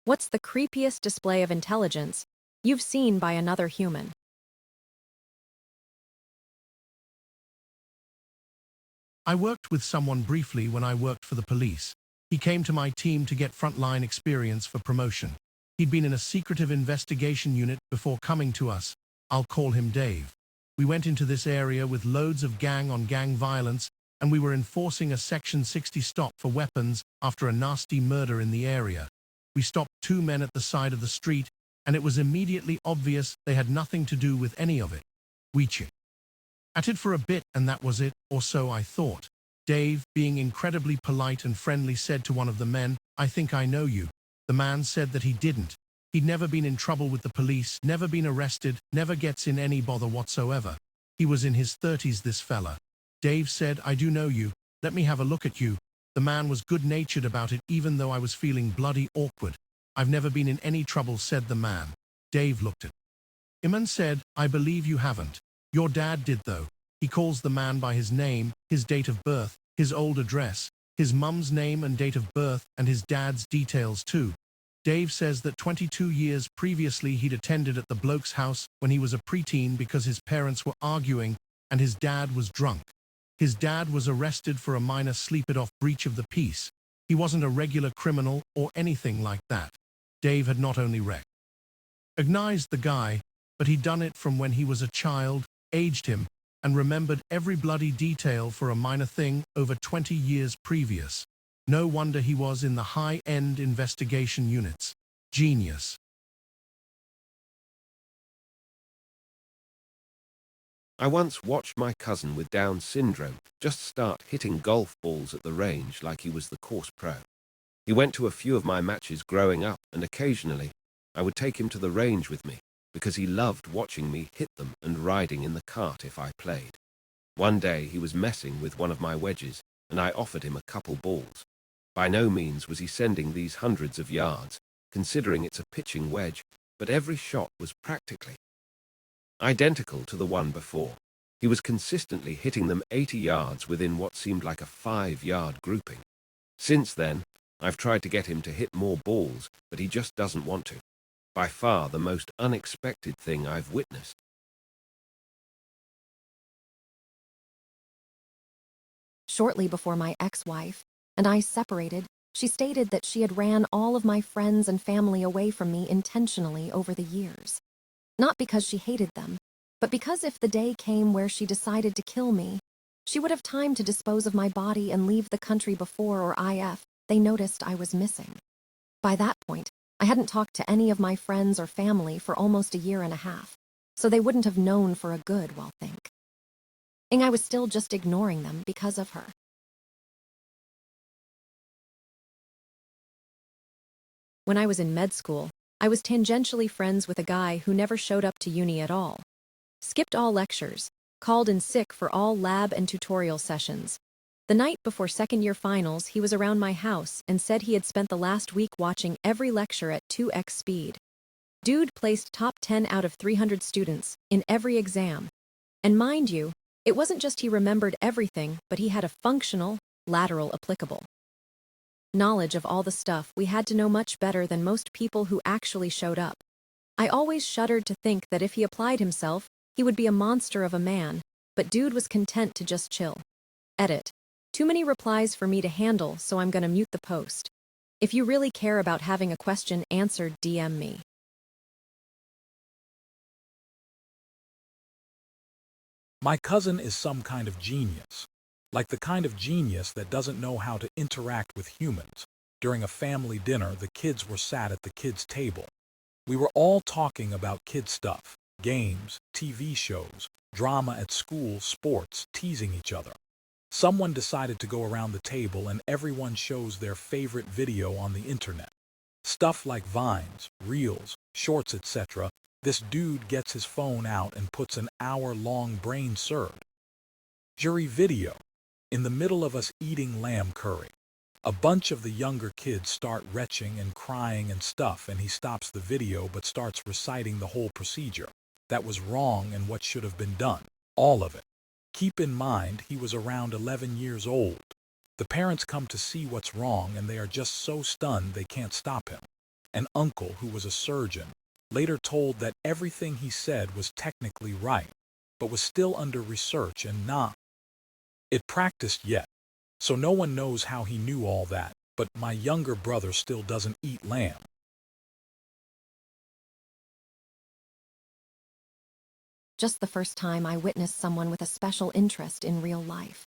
What's the creepiest display of intelligence you've seen by another human? I worked with someone briefly when I worked for the police. He came to my team to get frontline experience for promotion. He'd been in a secretive investigation unit before coming to us. I'll call him Dave. We went into this area with loads of gang-on-gang violence, and we were enforcing a Section 60 stop for weapons after a nasty murder in the area. We stopped two men at the side of the street, and it was immediately obvious they had nothing to do with any of it. We chatted for a bit, and that was it, or so I thought. Dave, being incredibly polite and friendly, said to one of the men, "I think I know you." The man said that he didn't. He'd never been in trouble with the police, never been arrested, never gets in any bother whatsoever. He was in his 30s, this fella. Dave said, "I do know you. Let me have a look at you." The man was good-natured about it, even though I was feeling bloody awkward. "I've never been in any trouble," said the man. Dave looked at him and said, "I believe you haven't. Your dad did, though." He calls the man by his name, his date of birth, his old address, his mum's name and date of birth, and his dad's details too. Dave says that 22 years previously he'd attended at the bloke's house when he was a preteen because his parents were arguing and his dad was drunk. His dad was arrested for a minor sleep-it-off breach of the peace. He wasn't a regular criminal or anything like that. Dave had not only recognized the guy, but he'd done it from when he was a child, aged him, and remembered every bloody detail for a minor thing over 20 years previous. No wonder he was in the high-end investigation units. Genius. I once watched my cousin with Down syndrome just start hitting golf balls at the range like he was the course pro. He went to a few of my matches growing up, and occasionally I would take him to the range with me because he loved watching me hit them and riding in the cart if I played. One day he was messing with one of my wedges, and I offered him a couple balls. By no means was he sending these hundreds of yards, considering it's a pitching wedge, but every shot was practically identical to the one before. He was consistently hitting them 80 yards within what seemed like a 5-yard grouping. Since then, I've tried to get him to hit more balls, but he just doesn't want to. By far the most unexpected thing I've witnessed. Shortly before my ex-wife and I separated, she stated that she had ran all of my friends and family away from me intentionally over the years. Not because she hated them, but because if the day came where she decided to kill me, she would have time to dispose of my body and leave the country before or they noticed I was missing. By that point, I hadn't talked to any of my friends or family for almost a year and a half, so they wouldn't have known for a good, well, think. And I was still just ignoring them because of her. When I was in med school, I was tangentially friends with a guy who never showed up to uni at all. Skipped all lectures, called in sick for all lab and tutorial sessions. The night before second-year finals, he was around my house and said he had spent the last week watching every lecture at 2x speed. Dude placed top 10 out of 300 students in every exam. And mind you, it wasn't just he remembered everything, but he had a functional, lateral applicable knowledge of all the stuff we had to know, much better than most people who actually showed up. I always shuddered to think that if he applied himself, he would be a monster of a man, but dude was content to just chill. Edit. Too many replies for me to handle, so I'm gonna mute the post. If you really care about having a question answered, DM me. My cousin is some kind of genius. Like the kind of genius that doesn't know how to interact with humans. During a family dinner, the kids were sat at the kids' table. We were all talking about kid stuff, games, TV shows, drama at school, sports, teasing each other. Someone decided to go around the table and everyone shows their favorite video on the internet. Stuff like Vines, Reels, Shorts, etc. This dude gets his phone out and puts an hour-long brain surgery video in the middle of us eating lamb curry. A bunch of the younger kids start retching and crying and stuff, and he stops the video but starts reciting the whole procedure. That was wrong and what should have been done. All of it. Keep in mind, he was around 11 years old. The parents come to see what's wrong and they are just so stunned they can't stop him. An uncle who was a surgeon later told that everything he said was technically right, but was still under research and not it practiced yet. So no one knows how he knew all that, but my younger brother still doesn't eat lamb. Just the first time I witnessed someone with a special interest in real life.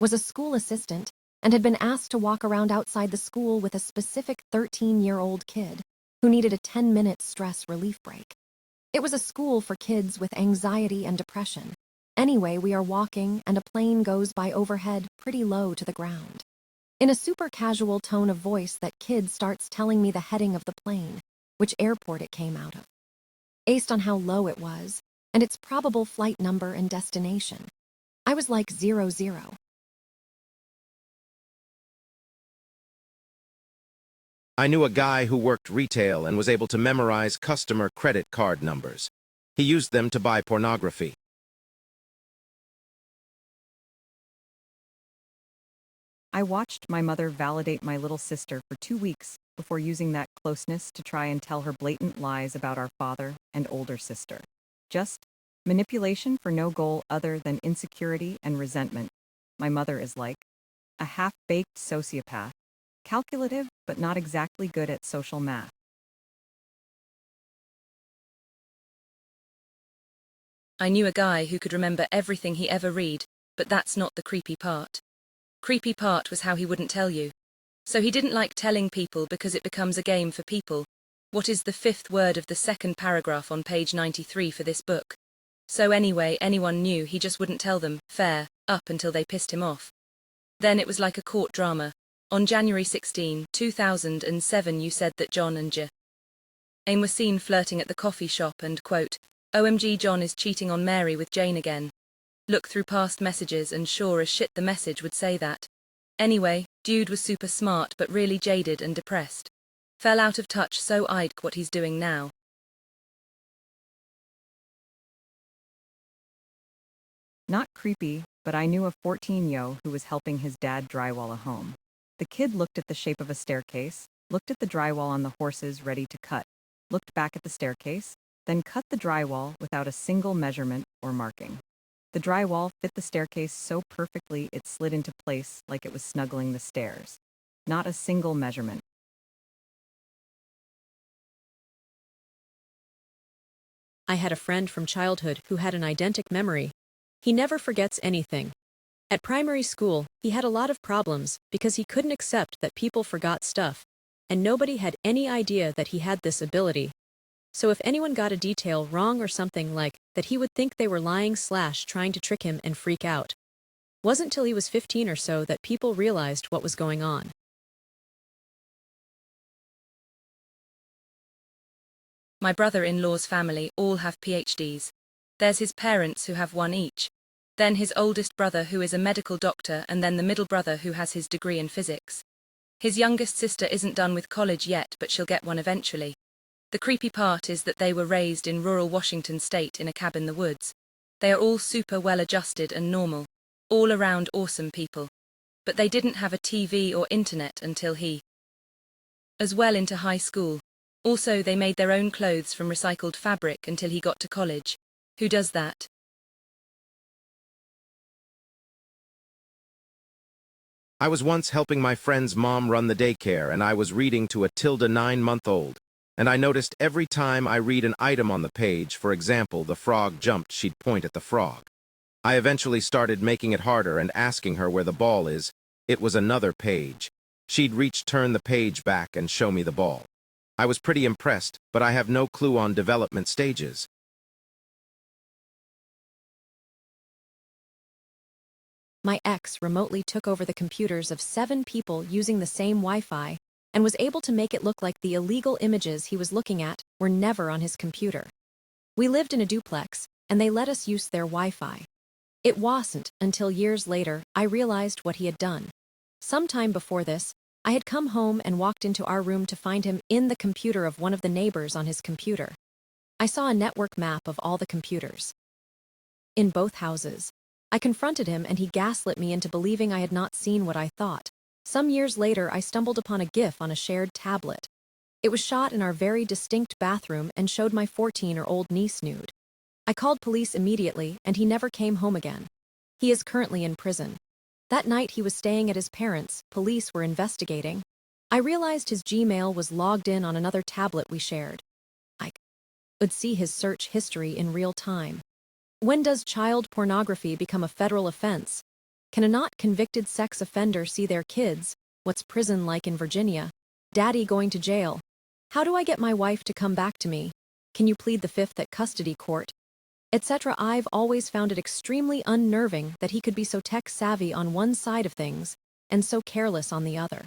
Was a school assistant and had been asked to walk around outside the school with a specific 13-year-old kid who needed a 10-minute stress relief break. It was a school for kids with anxiety and depression. Anyway, we are walking and a plane goes by overhead pretty low to the ground. In a super casual tone of voice, that kid starts telling me the heading of the plane, which airport it came out of, based on how low it was, and its probable flight number and destination. I was like 00. I knew a guy who worked retail and was able to memorize customer credit card numbers. He used them to buy pornography. I watched my mother validate my little sister for 2 weeks before using that closeness to try and tell her blatant lies about our father and older sister. Just manipulation for no goal other than insecurity and resentment. My mother is like a half-baked sociopath, calculative but not exactly good at social math. I knew a guy who could remember everything he ever read, but that's not the creepy part. Creepy part was how he wouldn't tell you. So he didn't like telling people because it becomes a game for people. What is the fifth word of the second paragraph on page 93 for this book? So anyway, anyone knew, he just wouldn't tell them, fair, up until they pissed him off. Then it was like a court drama. On January 16, 2007 you said that John and Jane were seen flirting at the coffee shop and, quote, OMG John is cheating on Mary with Jane again. Look through past messages and sure as shit the message would say that. Anyway, dude was super smart but really jaded and depressed. Fell out of touch, so I'd what he's doing now. Not creepy, but I knew a 14-yo who was helping his dad drywall a home. The kid looked at the shape of a staircase, looked at the drywall on the horses ready to cut, looked back at the staircase, then cut the drywall without a single measurement or marking. The drywall fit the staircase so perfectly it slid into place like it was snuggling the stairs. Not a single measurement. I had a friend from childhood who had an eidetic memory. He never forgets anything. At primary school, he had a lot of problems because he couldn't accept that people forgot stuff, and nobody had any idea that he had this ability. So if anyone got a detail wrong or something like that, he would think they were lying / trying to trick him and freak out. Wasn't till he was 15 or so that people realized what was going on. My brother-in-law's family all have PhDs. There's his parents who have one each. Then his oldest brother who is a medical doctor, and then the middle brother who has his degree in physics. His youngest sister isn't done with college yet, but she'll get one eventually. The creepy part is that they were raised in rural Washington state in a cabin in the woods. They are all super well-adjusted and normal, all around awesome people. But they didn't have a TV or internet until he as well into high school. Also, they made their own clothes from recycled fabric until he got to college. Who does that? I was once helping my friend's mom run the daycare, and I was reading to a Tilda 9-month-old. And I noticed every time I read an item on the page, for example, the frog jumped, she'd point at the frog. I eventually started making it harder and asking her where the ball is. It was another page. She'd turn the page back and show me the ball. I was pretty impressed, but I have no clue on development stages. My ex remotely took over the computers of 7 people using the same Wi-Fi and was able to make it look like the illegal images he was looking at were never on his computer. We lived in a duplex, and they let us use their Wi-Fi. It wasn't until years later I realized what he had done. Sometime before this, I had come home and walked into our room to find him in the computer of one of the neighbors on his computer. I saw a network map of all the computers in both houses. I confronted him and he gaslit me into believing I had not seen what I thought. Some years later, I stumbled upon a GIF on a shared tablet. It was shot in our very distinct bathroom and showed my 14-year-old niece nude. I called police immediately, and he never came home again. He is currently in prison. That night he was staying at his parents', police were investigating. I realized his Gmail was logged in on another tablet we shared. I could see his search history in real time. When does child pornography become a federal offense? Can a not convicted sex offender see their kids? What's prison like in Virginia? Daddy going to jail? How do I get my wife to come back to me? Can you plead the fifth at custody court? Etc. I've always found it extremely unnerving that he could be so tech-savvy on one side of things and so careless on the other.